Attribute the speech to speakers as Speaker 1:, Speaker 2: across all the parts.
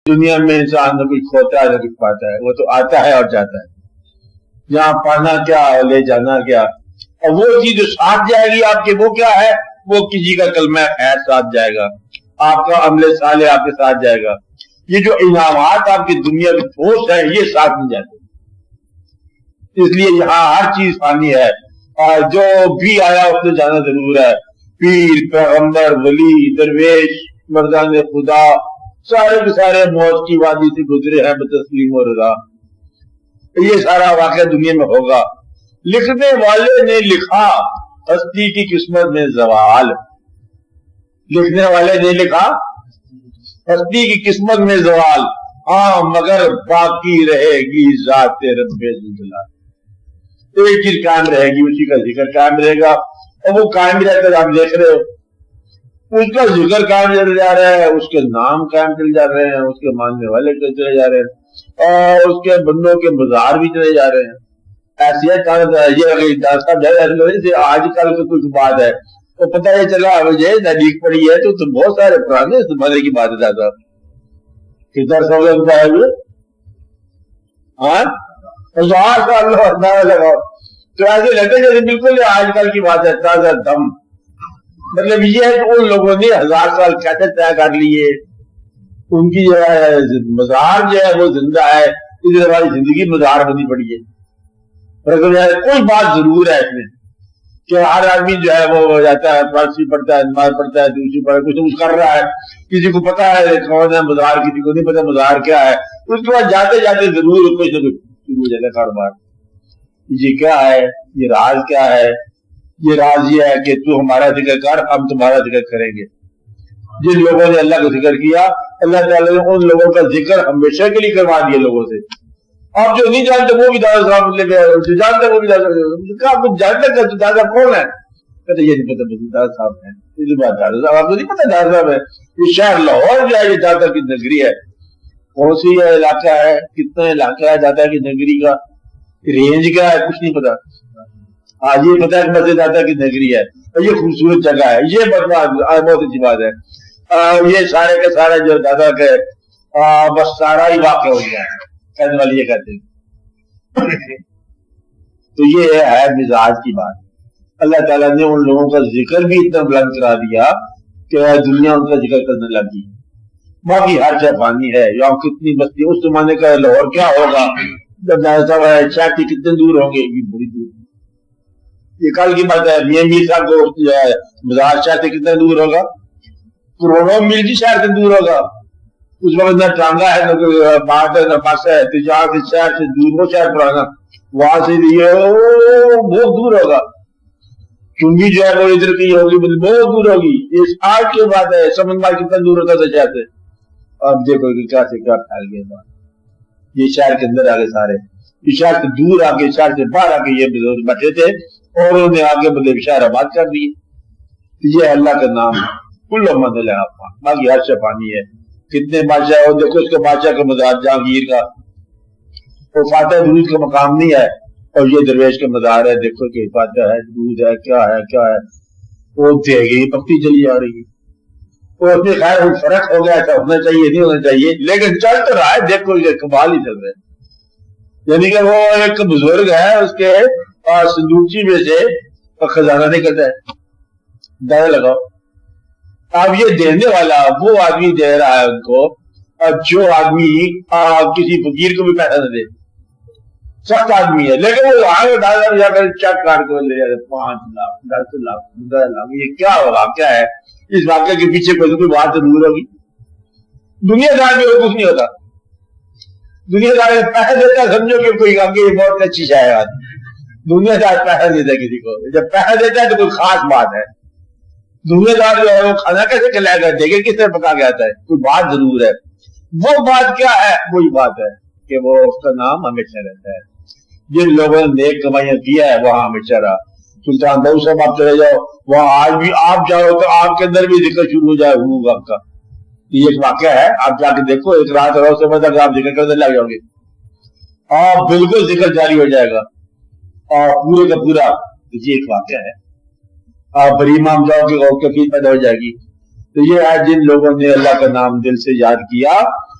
Speaker 1: دنیا میں انسان نہ کچھ کھوتا ہے نہ کچھ پاتا ہے، وہ تو آتا ہے اور جاتا ہے، یہاں پانا کیا لے جانا کیا، اور وہ چیز جو ساتھ جائے گی آپ کے وہ کیا ہے، وہ کسی کا کلمہ خیر ساتھ جائے گا، آپ کا عمل صالح آپ کے ساتھ جائے گا، یہ جو انعامات آپ کی دنیا کے ٹھوس ہے یہ ساتھ نہیں جاتے، اس لیے یہاں ہر چیز فانی ہے، اور جو بھی آیا اس نے جانا ضرور ہے، پیر پیغمبر ولی درویش مردان خدا سارے کے سارے موت کی وادی سے گزرے ہیں بتسلیم و رضا، یہ سارا واقعہ دنیا میں ہوگا۔ لکھنے والے نے لکھا ہستی کی قسمت میں زوال، لکھنے والے نے لکھا ہستی کی قسمت میں زوال، ہاں مگر باقی رہے گی ذات رب ذوالجلال، ایک چیز قائم رہے گی، اسی کا ذکر قائم رہے گا، اور وہ قائم رہتا ہے، آپ دیکھ رہے ہو اس کا ذکر قائم چل جا رہا ہے، اس کے نام قائم چل جا رہے ہیں، اس کے ماننے والے چلے جا رہے ہیں، اور اس کے بندوں کے مزار بھی چلے جا رہے ہیں۔ ایسی آج کل کی کچھ بات ہے تو پتہ یہ چلا مجھے ندیک پڑی ہے تو بہت سارے پرانے زمانے کی بات ہے، دادا کتنا سو لگتا ہے وہ، ہاں 1000 سال لگاؤ تو ایسے لگتے جیسے بالکل آج کل کی بات ہے، تازہ دم۔ مطلب یہ ہے کہ ان لوگوں نے 1000 سال کیسے طے کر لیے، ان کی جو ہے مزار جو ہے وہ زندہ ہے، اس لیے ہماری زندگی مزار بنی پڑی ہے۔ کوئی بات ضرور ہے اس میں کہ ہر آدمی جو ہے وہ ہو جاتا ہے، فارسی پڑھتا ہے، نماز پڑھتا ہے، دوسری پڑھ کچھ کر رہا ہے، کسی کو پتا ہے کون ہے مزار، کسی کو نہیں پتا مزار کیا ہے، اس کے بعد جاتے جاتے ضرور کچھ نہ کچھ شروع ہو جاتا ہے کاروبار۔ یہ کیا ہے، یہ راز کیا ہے؟ یہ راز یہ ہے کہ تو ہمارا ذکر کر، ہم تمہارا ذکر کریں گے۔ جن لوگوں نے اللہ کا ذکر کیا، اللہ تعالیٰ نے ان لوگوں کا ذکر ہمیشہ کے لیے کروا دیا لوگوں سے۔ آپ جو نہیں جانتے وہ بھی دادا صاحب لے گئے، جو جانتے وہ بھی دادا صاحب، آپ جانتے کہ دادا کون ہے؟ کہتے یہ نہیں پتا دادا صاحب ہیں، اس بات دادا صاحب آپ کو نہیں پتا دادا صاحب ہے۔ یہ شہر لاہور جو ہے یہ دادا کی نگری ہے، کون سی علاقہ ہے، کتنا علاقہ ہے دادا کی نگری کا، رینج کیا ہے کچھ نہیں پتا، آج یہ پتا ہے کہ مسجد دادا کی نگری ہے، اور یہ خوبصورت جگہ ہے، یہ بہت اچھی بات ہے۔ یہ سارے کے سارے جو دادا کے بس سارا ہی واقع ہو گیا ہے، کہنے والے یہ کہتے ہیں۔ تو یہ ہے مزاج کی بات۔ اللہ تعالیٰ نے ان لوگوں کا ذکر بھی اتنا بلند کرا دیا کہ دنیا ان کا ذکر کرنے لگی۔ باقی ہر شے فانی ہے، یہاں کتنی بستی، اس زمانے کا لاہور کیا ہوگا، جب شاید کتنے دور ہوں گے، یہ بڑی دور، یہ کل کی بات ہے۔ میاں میر صاحب کو جو ہے مزار شہر سے کتنا دور ہوگا، کروڑوں میل کی شہر سے دور ہوگا، اس وقت نہ ٹانگا ہے نہ بات ہے نہ بس ہے، تجارت کے شہر سے دور، وہ شہر پرانا، وہاں سے بہت دور ہوگا، چنگی جو ہے وہ ادھر کی ہوگی بہت دور ہوگی، یہ آج کی بات ہے۔ سمندر کتنا دور ہوتا تھا شہر سے، اب دیکھو کہ کیا سے کیا پھیل گیا بات، یہ شہر کے اندر آگے سارے، یہ شہر سے دور آگے، شہر سے باہر آگے یہ بزرگ بیٹھے تھے اور انہوں نے آگے بدلے شہر آباد کر دیے۔ یہ اللہ کا نام ہے، کل من اللہ، باقی ہر شے فانی ہے۔ کتنے بادشاہ ہو، دیکھو اس کے بادشاہ کا مزار جہانگیر کا، وہ فاتح درود کا مقام نہیں ہے، اور یہ درویش کا مزار ہے، دیکھو کہ فاتح ہے، درود ہے، کیا ہے کیا ہے، وہ دے گئی پکتی چلی جا رہی ہے۔ وہ اپنے خیر فرق ہو گیا، ایسا ہونا چاہیے نہیں ہونا چاہیے، لیکن چل تو رہا ہے، دیکھو یہ کمال ہی چل رہا ہے۔ یعنی کہ وہ ایک بزرگ ہے، اس کے صندوقچی میں سے خزانہ نکلتا ہے، دانا لگاؤ۔ اب یہ دینے والا وہ آدمی دے رہا ہے ان کو، جو آدمی کسی فقیر کو بھی پیسہ نہ دے، سخت آدمی ہے، لیکن وہ آگے ڈالا جا کر چیک کاٹ کے لے جاتے 5 لاکھ 10 لاکھ 15 لاکھ۔ یہ کیا واقعہ ہے؟ اس واقعے کے پیچھے کوئی بات ضرور ہوگی۔ دنیا دار میں کچھ نہیں ہوتا، دنیا دار میں پیسہ دیتا ہے، سمجھو کہ کوئی آگے بہت اچھی شاید، دنیا دار پیسہ دیتا ہے کسی کو، جب پیسہ دیتا ہے تو کوئی خاص بات ہے۔ دنیا دار جو ہے وہ کھانا کیسے کھلائے گا، دیکھے کس طرح پکا کے آتا ہے، کوئی بات ضرور ہے۔ وہ بات کیا ہے؟ وہی بات ہے کہ وہ اس کا نام ہمیشہ رہتا ہے۔ جن لوگوں نے نیک کمائیاں کیا ہے وہاں ہمیشہ رہا۔ سلطان بہو صاحب آپ چلے جاؤ، وہاں آج بھی آپ جاؤ تو آپ کے اندر بھی ذکر شروع ہو جائے حقوق آپ کا۔ یہ ایک واقعہ ہے، آپ جا کے دیکھو، ایک رات رہو سمجھ تک آپ ذکر کرنے لگ جاؤ گے، آپ بالکل ذکر جاری ہو جائے گا اور پورے کا پورا۔ یہ ایک واقعہ ہے، آپ بری امام جاؤ گے اور کفیل پیدا ہو جائے گی۔ تو یہ ہے جن لوگوں نے اللہ کا نام دل سے یاد کیا،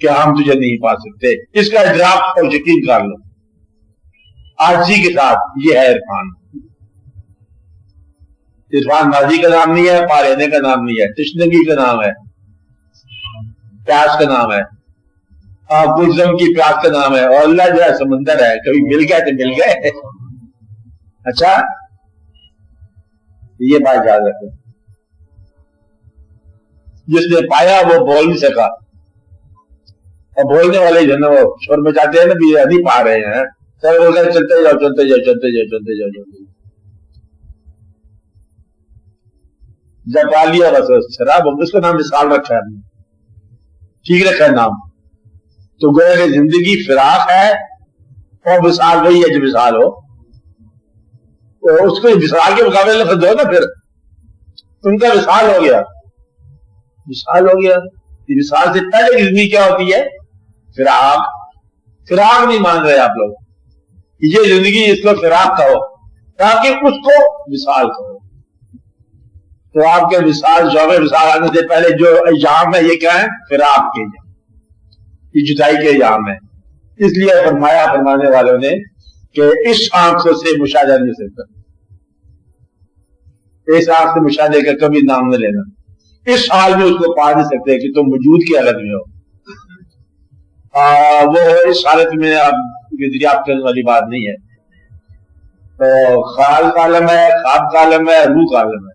Speaker 1: کہ ہم تجھے نہیں پا سکتے. اس کا ادراک اور یقین کر لو عاجزی کے ساتھ. یہ ہے عرفان. عرفان ماضی کا نام نہیں ہے، پا لینے کا نام نہیں ہے، تشنگی کا نام ہے، پیاس کا نام ہے، بزم کی پیاس کا نام ہے. اور اللہ جو ہے سمندر ہے، کبھی مل گئے تو مل گئے. اچھا یہ بات یاد رکھو. جس نے پایا وہ بول نہیں سکا، اور بولنے والے جو ہے نا وہ شور مچاتے ہیں نا بھی نہیں پا رہے ہیں، سب بول رہے چلتے جاؤ چلتے جاؤ چلتے جاؤ چلتے جاؤ چلتے جاؤ. جب پا لیا بس شراب. اس کا نام مثال رکھا ہے، ٹھیک رکھا ہے نام. تو گویا کہ زندگی فراق ہے اور مثال وہی ہے جو مثال ہو. اس کو مثال کے مقابلے لفظ دو نا، پھر ان کا مثال ہو گیا. مثال ہو گیا. مثال سے پہلے زندگی کیا ہوتی ہے؟ فراق. فراق نہیں مان رہے آپ لوگ. یہ زندگی اس کو فراق کہو تاکہ اس کو مثال کہو. تو آپ کے مثال شوق مثال آنے سے پہلے جو ایام ہے یہ کیا ہے؟ فراق کے ایام، یہ جدائی کے ایام ہے. اس لیے فرمایا فرمانے والوں نے کہ اس آنکھوں سے مشاہدہ نہیں سکتا. اس آنکھ سے مشاہدے کا کبھی نام نہ لینا. اس حال میں اس کو پا نہیں سکتے کہ تم وجود کی حالت میں ہو. وہ اس حالت میں اب دریافت کرنے والی بات نہیں ہے. تو خیال کا عالم ہے، خواب کا عالم ہے، روح کا عالم ہے،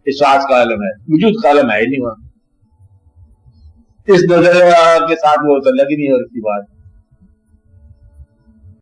Speaker 1: احساس کا عالم ہے، وجود کا عالم ہے ہی نہیں وہاں. اس نظر کے ساتھ وہ تو لگ نہیں ہو رہی بات.